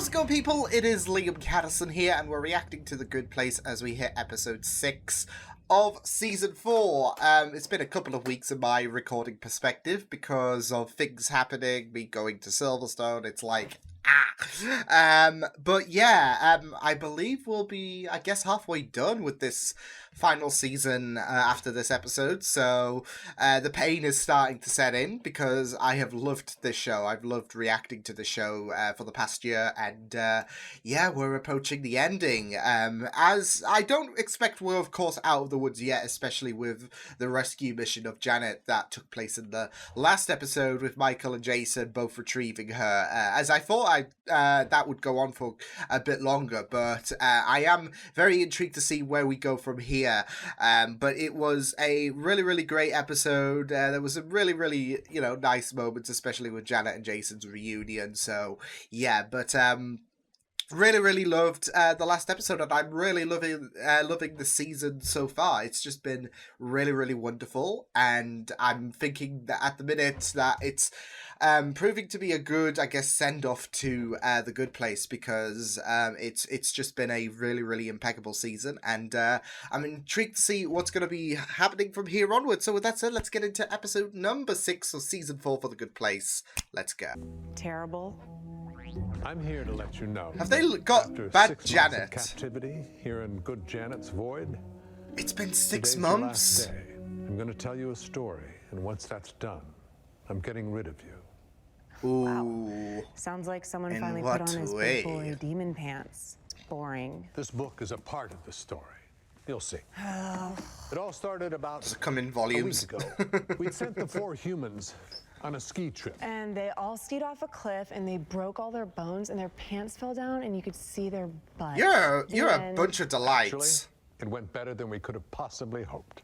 How's it going, people? It is Liam Caddison here, and we're reacting to The Good Place as we hit episode 6 of season 4. It's been a couple of weeks in my recording perspective because of things happening, me going to Silverstone. It's like, but yeah, I believe we'll be, I guess, halfway done with this final season after this episode, so the pain is starting to set in because I have loved this show. I've loved reacting to the show for the past year, and yeah, we're approaching the ending. As I don't expect we're, of course, out of the woods yet, especially with the rescue mission of Janet that took place in the last episode with Michael and Jason both retrieving her, as I thought that would go on for a bit longer, but I am very intrigued to see where we go from here. But it was a really great episode. There was some really nice moments, especially with Janet and Jason's reunion. So yeah, but really loved the last episode, and I'm really loving the season so far. It's just been really wonderful, and I'm thinking that at the minute that it's proving to be a good, I guess, send-off to The Good Place, because it's just been a really impeccable season, and I'm intrigued to see what's going to be happening from here onward. So with that said, let's get into episode number 6 of season 4 for The Good Place. Let's go. Terrible. I'm here to let you know. Have they got bad Janet? Captivity here in good Janet's void. It's been 6 Today's months. your last day. I'm going to tell you a story, and once that's done, I'm getting rid of you. Ooh. Wow. Sounds like someone In finally what put on his way? big boy demon pants. It's boring. This book is a part of the story. You'll see. It all started about Does it come in volumes? a week ago. We'd sent the 4 humans on a ski trip. And they all skied off a cliff, and they broke all their bones, and their pants fell down, and you could see their butts. You're a Then- bunch of Actually, delights. it went better than we could have possibly hoped.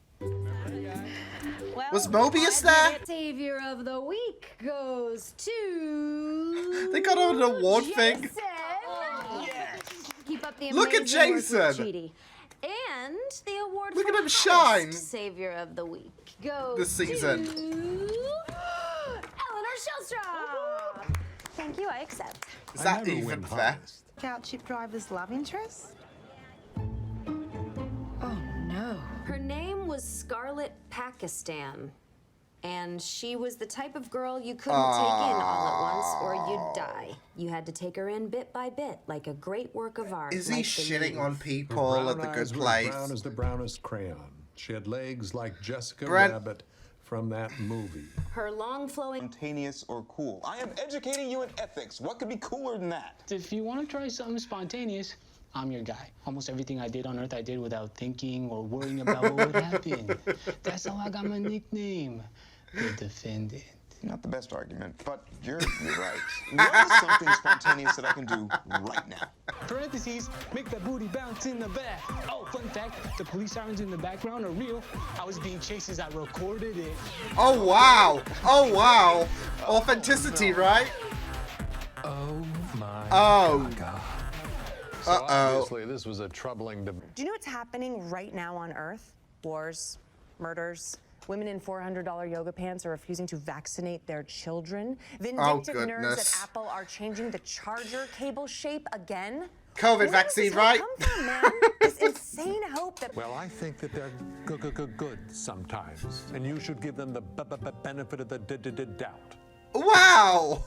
Well, Was Mobius there? the Savior of the Week goes to... They got an award thing. Jason. Keep up the Look at amazing work with Jason. Chidi. And the award Look for at him hottest shine. Savior of the Week goes This season. to... Eleanor Shellstrom. Thank you, I accept. Is that even fair? Scout ship driver's love interest? Oh no. Her name was Scarlet Pakistan, and she was the type of girl you couldn't take in all at once or you'd die. You had to take her in bit by bit, like a great work of art. Is he like the shitting Louvre. on people at The Good eyes were Place? brown as the brownest crayon. She had legs like Jessica Brent. Rabbit from that movie. Her long flowing Spontaneous or cool. I am educating you in ethics. What could be cooler than that? If you want to try something spontaneous, I'm your guy. Almost everything I did on Earth, I did without thinking or worrying about what would happen. That's how I got my nickname, the Defendant. Not the best argument, but you're right. What is something spontaneous that I can do right now? Parentheses, make that booty bounce in the back. Oh, fun fact, the police sirens in the background are real. I was being chased as I recorded it. Oh wow! Oh wow! Authenticity, right? Oh my God. So Uh-oh. obviously this was a troubling Do you know what's happening right now on Earth? Wars, murders. Women in $400 yoga pants are refusing to vaccinate their children. Vindictive nerds goodness. at Apple are changing the charger cable shape again. COVID Where does vaccine, this all right? come from, man? This insane hope that... Well, I think that they're good sometimes, and you should give them the benefit of the doubt. Wow!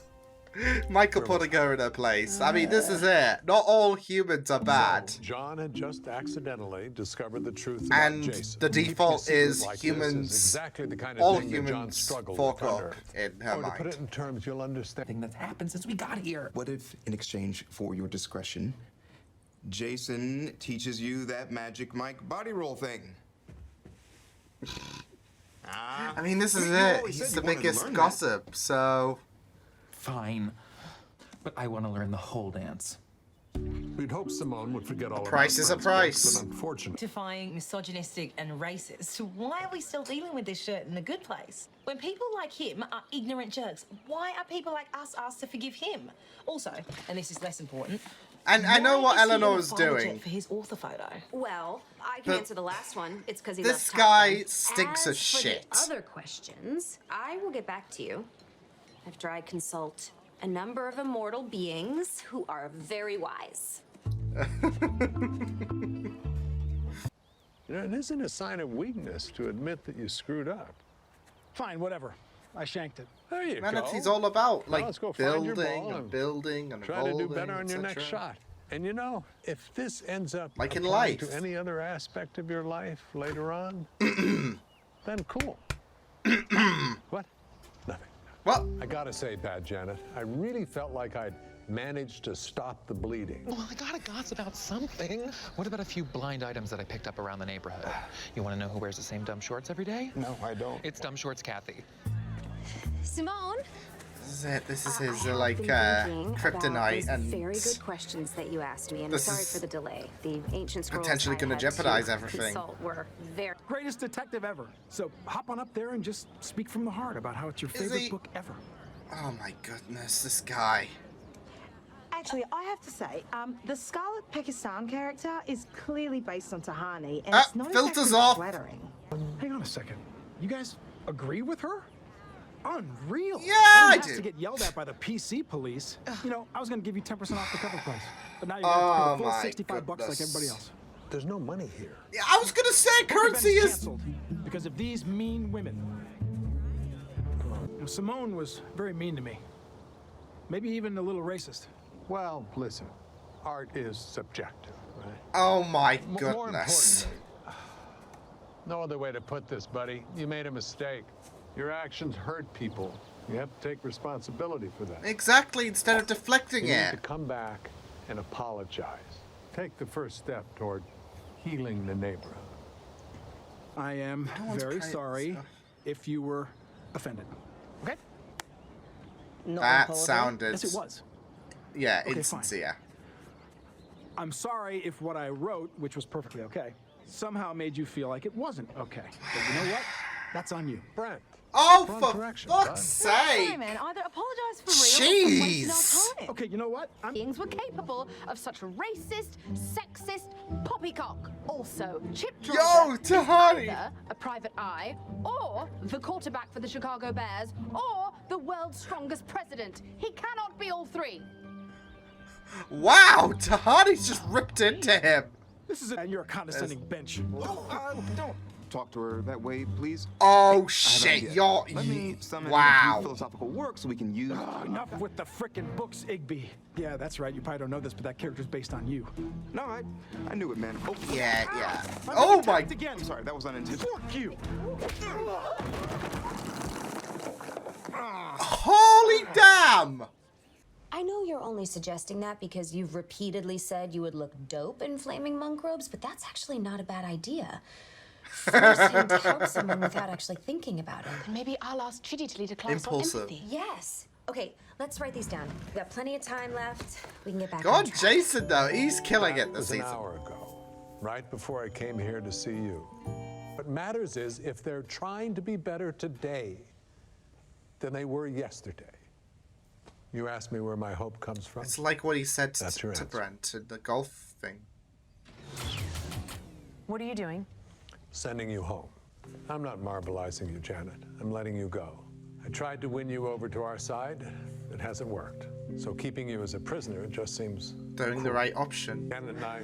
Michael putting her in her place. I mean, this is it. Not all humans are bad. So, John had just accidentally discovered the truth about And Jason. the default Keeping a secret is like this humans, exactly the kind of all thing that John humans struggled fuck with on up Earth. in her Or to put mind. it in terms you'll understand. Thing that's happened since we got here. What if, in exchange for your discretion, Jason teaches you that magic Mike body roll thing? I mean, this is You it. always He's said the you wanted to biggest learn that. gossip, so... Fine. But I want to learn the whole dance. We'd hoped Simone would forget all Price about is a Fred's price. books, but unfortunately, Defying misogynistic and racist. Why are we still dealing with this shirt in The Good Place? When people like him are ignorant jerks, why are people like us asked to forgive him? Also, and this is less important, And I know why what is he in a Eleanor was fighter jet doing. for his author photo. Well, I can But answer the last one. It's because he this left Top guy Gun. stinks of As for shit. the other questions, I will get back to you after I consult a number of immortal beings who are very wise. You know, it isn't a sign of weakness to admit that you screwed up. Fine, whatever. I shanked it. There you go. Humanity's all about, Now like, let's go find your building ball and building and try evolving, to do better on your next etc. shot. And you know, if this ends up Like in applying life. to any other aspect of your life later on, then cool. What? Nothing. Well, I gotta say, Bad Janet, I really felt like I'd managed to stop the bleeding. Well, I gotta gossip about something. What about a few blind items that I picked up around the neighborhood? You wanna know who wears the same dumb shorts every day? No, I don't. It's Dumb Shorts Kathy. Simone? this is it. This is his, I have like, been thinking about kryptonite, those and very good questions that you asked me, and this sorry is for the delay. The ancient scrolls potentially I gonna had jeopardize to everything. consult were very... Greatest detective ever. So hop on up there and just speak from the heart about how it's your favorite he- book ever. oh my goodness, this guy. Actually, I have to say, the Scarlet Pakistan character is clearly based on Tahani, and Ah, it's not filters exactly off. flattering. Hang on a second. You guys agree with her? Unreal. Yeah, I Asked do. to get yelled at by the PC police. You know, I was going to give you 10% off the cover price, but now you're Oh going to pay the full my 65 bucks like goodness. everybody else. There's no money here. Yeah, I was gonna say Both currency events is. canceled because of these mean women. You know, Simone was very mean to me. Maybe even a little racist. Well, listen, art is subjective, right? Oh my More goodness. importantly, no other way to put this, buddy. You made a mistake. Your actions hurt people. You have to take responsibility for that. Exactly. Instead of deflecting You need to it. come back and apologize. Take the first step toward healing the neighborhood. I am one's very kind- sorry if you were offended. Okay? That sounded. Yes, it was. Yeah, Okay, insincere. I'm sorry if what I wrote, which was perfectly okay, somehow made you feel like it wasn't okay. But you know what? That's on you. Brent. Oh, Wrong for direction, fuck's bud. sake! Sorry, man. Either apologize for real or for wasting our Jeez. time. Okay, you know what? Beings were capable of such racist, sexist poppycock. Also, Chip Yo, Driver is Tahani. either a private eye, or the quarterback for the Chicago Bears, or the world's strongest president. He cannot be all three. Wow, Tahani's just ripped into him. This is and you're a condescending bench. Don't talk to her that way, please. Oh I have an shit, idea. you're. Let me summon a Wow. few philosophical works so we can use. Enough with the frickin' books, Igby. Yeah, that's right. You probably don't know this, but that character's based on you. No, I knew it, man. Oh, Yeah, yeah. I'm Oh being my. attacked again. I'm sorry, that was unintentional. Fuck you. Holy damn! I know you're only suggesting that because you've repeatedly said you would look dope in flaming monk robes, but that's actually not a bad idea. Forcing to help someone without actually thinking about it. Maybe I'll ask Chidi to lead a class Impulsive. on empathy. Yes. Okay, let's write these down. We've got plenty of time left. We can get back Go on on, track. Jason, though. He's killing it That this was an season. hour ago, right before I came here to see you. What matters is if they're trying to be better today than they were yesterday. You asked me where my hope comes from. It's like what he said That's your to answer. Brent in the golf thing. What are you doing? Sending you home. I'm not marbleizing you, Janet. I'm letting you go. I tried to win you over to our side. It hasn't worked. So keeping you as a prisoner just seems Doing the right option. Janet and I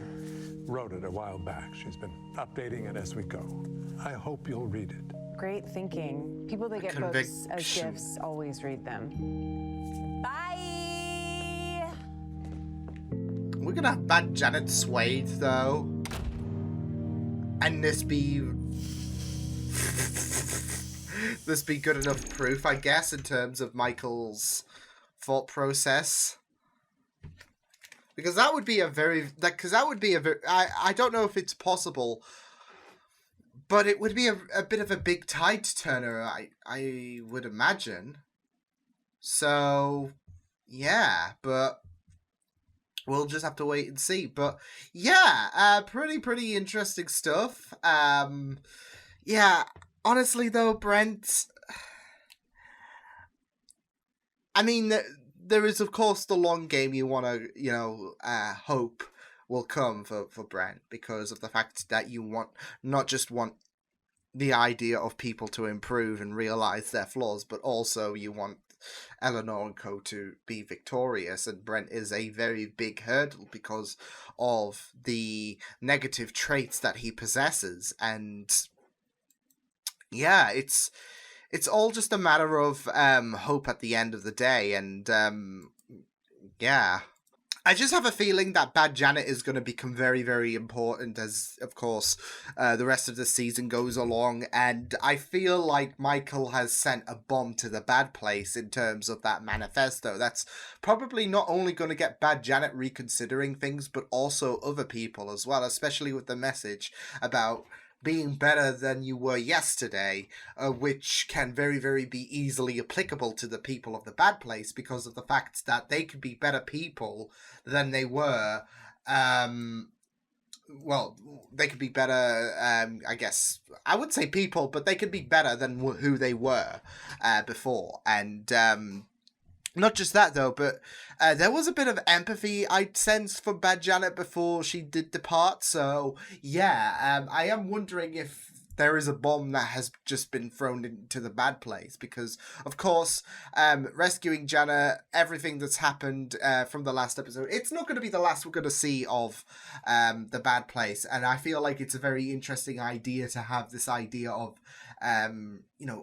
wrote it a while back. She's been updating it as we go. I hope you'll read it. Great thinking. People that get books as Conviction. gifts always read them. Bye! We're gonna have bad Janet Swade, though. And this be... this be good enough proof, I guess, in terms of Michael's thought process. Because that would be a very... Because that would be a very... I don't know if it's possible, but it would be a bit of a big tide turner, I would imagine. So, yeah, but... we'll just have to wait and see. But yeah, pretty interesting stuff. Yeah, honestly though, Brent, I mean, there is of course the long game you want to, hope will come for Brent, because of the fact that you not just want the idea of people to improve and realize their flaws, but also you want Eleanor and co to be victorious, and Brent is a very big hurdle because of the negative traits that he possesses. And yeah, it's all just a matter of hope at the end of the day. And yeah, I just have a feeling that Bad Janet is going to become very, very important as, of course, the rest of the season goes along. And I feel like Michael has sent a bomb to the bad place in terms of that manifesto. That's probably not only going to get Bad Janet reconsidering things, but also other people as well, especially with the message about being better than you were yesterday, which can very, very be easily applicable to the people of the bad place because of the fact that they could be better people than they were. Well, they could be better, I guess, I would say people, but they could be better than who they were before. And not just that, though, but there was a bit of empathy I'd sensed from Bad Janet before she did depart. So, yeah, I am wondering if there is a bomb that has just been thrown into the bad place. Because, of course, rescuing Janet, everything that's happened from the last episode, it's not going to be the last we're going to see of the bad place. And I feel like it's a very interesting idea to have this idea of,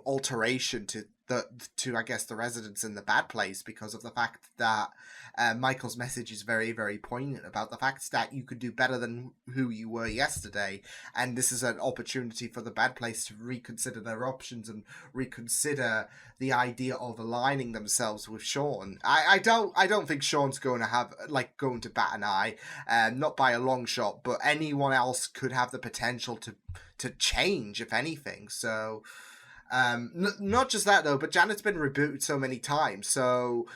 alteration to I guess the residents in the bad place, because of the fact that Michael's message is very, very poignant about the fact that you could do better than who you were yesterday, and this is an opportunity for the bad place to reconsider their options and reconsider the idea of aligning themselves with Sean. I don't think Sean's going to bat an eye, not by a long shot, but anyone else could have the potential to change, if anything. So not just that though, but Janet's been rebooted so many times, so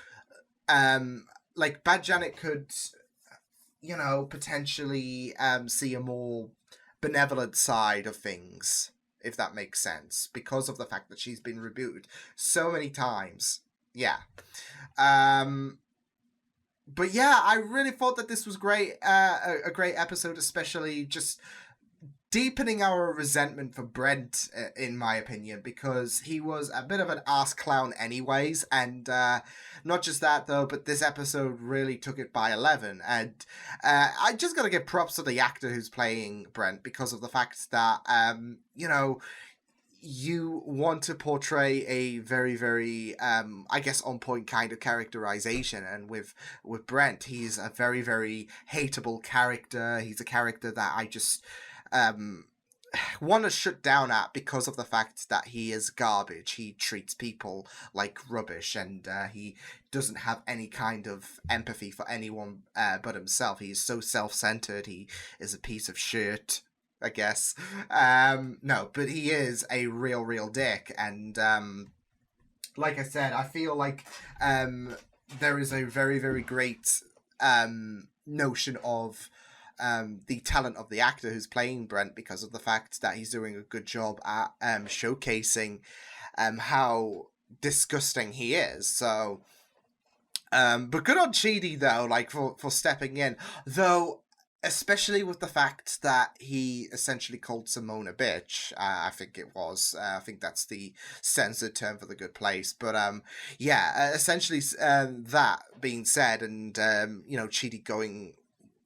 Bad Janet could potentially see a more benevolent side of things, if that makes sense, because of the fact that she's been rebooted so many times. Yeah. But yeah, I really thought that this was great, a great episode, especially just deepening our resentment for Brent, in my opinion, because he was a bit of an ass clown anyways, and not just that though, but this episode really took it by 11, and I just gotta give props to the actor who's playing Brent, because of the fact that, you want to portray a very, very, I guess, on-point kind of characterization, and with Brent, he's a very, very hateable character. He's a character that I just want to shut down at because of the fact that he is garbage. He treats people like rubbish, and he doesn't have any kind of empathy for anyone but himself. He is so self-centered. He is a piece of shit, I guess. No, but he is a real dick, and like I said, I feel like there is a very, very great notion of the talent of the actor who's playing Brent, because of the fact that he's doing a good job at showcasing how disgusting he is. So, but good on Chidi though, for stepping in, though, especially with the fact that he essentially called Simone a bitch. I think it was. I think that's the censored term for the good place. But yeah, essentially that being said, and Chidi going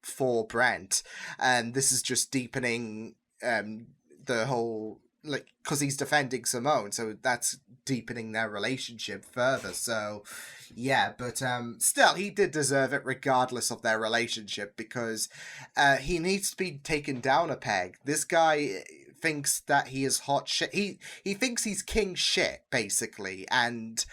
for Brent, and this is just deepening the whole, because he's defending Simone, so that's deepening their relationship further. So yeah, but still, he did deserve it regardless of their relationship, because he needs to be taken down a peg. This guy thinks that he is hot shit. He thinks he's king shit, basically, and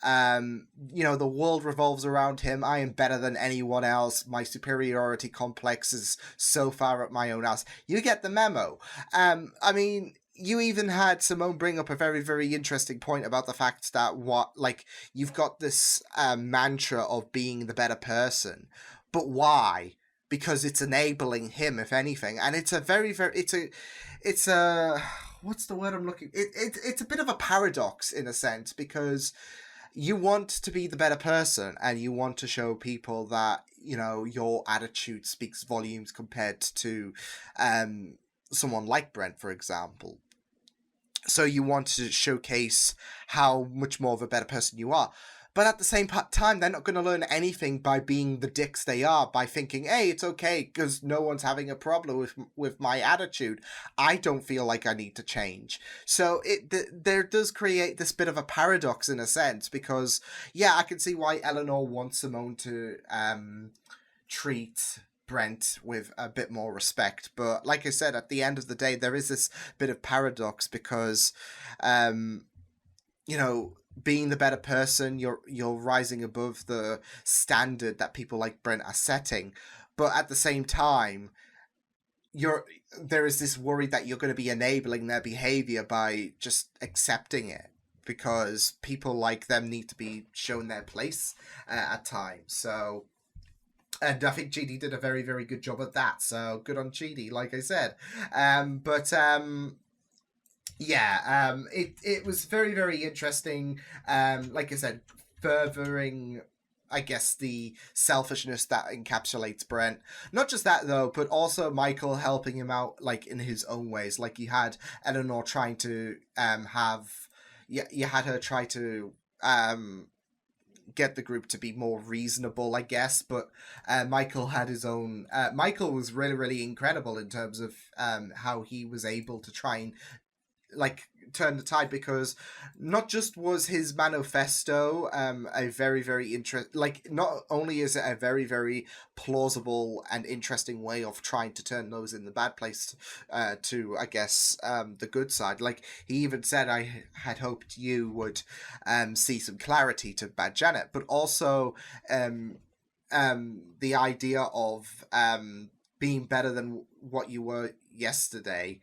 the world revolves around him. I am better than anyone else. My superiority complex is so far up my own ass. You get the memo. I mean, you even had Simone bring up a very, very interesting point about the fact that you've got this mantra of being the better person, but why? Because it's enabling him, if anything, and it's a very, very, it's a what's the word I'm looking? It's a bit of a paradox in a sense, because you want to be the better person, and you want to show people that, your attitude speaks volumes compared to someone like Brent, for example. So you want to showcase how much more of a better person you are. But at the same time, they're not going to learn anything by being the dicks they are, by thinking, hey, it's okay because no one's having a problem with my attitude. I don't feel like I need to change. So there does create this bit of a paradox in a sense, because, yeah, I can see why Eleanor wants Simone to treat Brent with a bit more respect. But like I said, at the end of the day, there is this bit of paradox because, being the better person, you're rising above the standard that people like Brent are setting, but at the same time, there is this worry that you're going to be enabling their behavior by just accepting it, because people like them need to be shown their place at times. So, and I think Chidi did a very, very good job at that. So good on Chidi, like I said. It was very, very interesting. Like I said, furthering, I guess, the selfishness that encapsulates Brent. Not just that, though, but also Michael helping him out, like, in his own ways. Like, you had Eleanor trying to you had her try to get the group to be more reasonable, I guess, but Michael had his own... Michael was really, really incredible in terms of how he was able to try and turn the tide, because not just was his manifesto a very, very not only is it a very, very plausible and interesting way of trying to turn those in the bad place to, I guess, the good side. Like, he even said, I had hoped you would see some clarity to Bad Janet, but also the idea of being better than what you were yesterday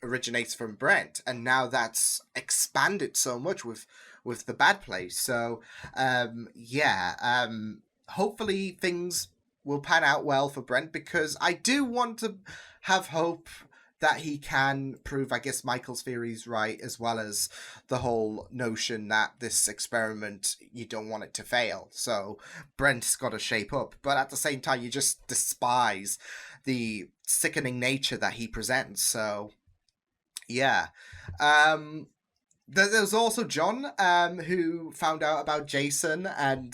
originates from Brent, and now that's expanded so much with the bad place. So hopefully things will pan out well for Brent, because I do want to have hope that he can prove, I guess, Michael's theories right, as well as the whole notion that this experiment, you don't want it to fail. So Brent's got to shape up, but at the same time, you just despise the sickening nature that he presents. So yeah. There's also John, who found out about Jason, and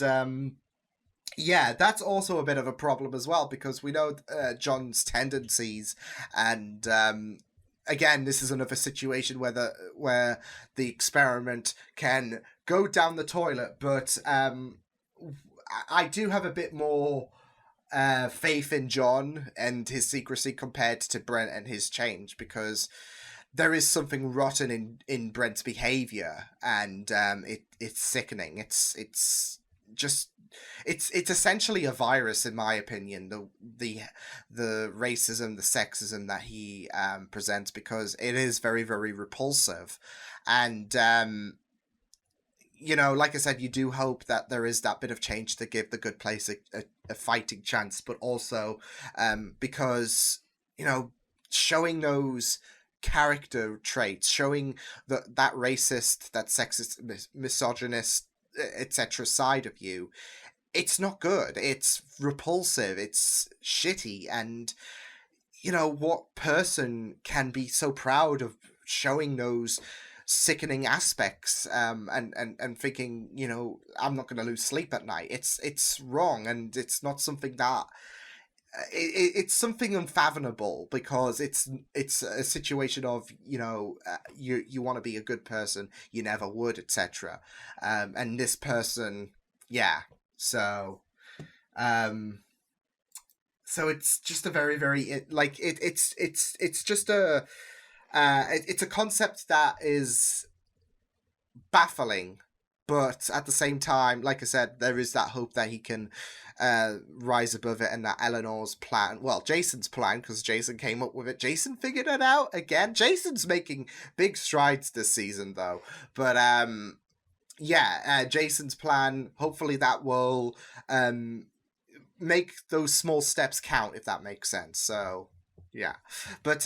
that's also a bit of a problem as well, because we know John's tendencies, and again, this is another situation where the experiment can go down the toilet, but I do have a bit more faith in John and his secrecy compared to Brent and his change, because there is something rotten in Brent's behavior, and it's sickening. It's essentially a virus, in my opinion. The racism, the sexism that he presents, because it is very, very repulsive, and like I said, you do hope that there is that bit of change to give the good place a fighting chance, but also because showing those character traits, showing that racist, that sexist, misogynist, etc. side of you, it's not good. It's repulsive. It's shitty. And what person can be so proud of showing those sickening aspects and thinking, I'm not going to lose sleep at night? It's wrong, and it's not something that it's something unfathomable, because it's a situation of you want to be a good person, you never would, etc. And this person, so it's just a very, very it's just a it's a concept that is baffling, but at the same time, like I said, there is that hope that he can rise above it, and that Eleanor's plan, well, Jason's plan, because Jason came up with it. Jason figured it out again. Jason's making big strides this season, though. But Jason's plan, hopefully that will make those small steps count, if that makes sense. So yeah, but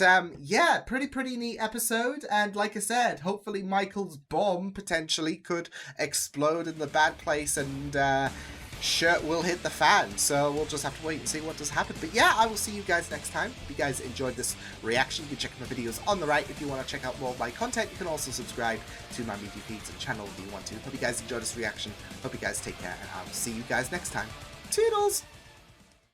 pretty neat episode, and like I said, hopefully Michael's bomb potentially could explode in the bad place, and shirt will hit the fan. So we'll just have to wait and see what does happen. But yeah, I will see you guys next time. If you guys enjoyed this reaction, you can check my videos on the right. If you want to check out more of my content, you can also subscribe to my media feeds and channel if you want to. Hope you guys enjoyed this reaction. Hope you guys take care, and I will see you guys next time. Toodles!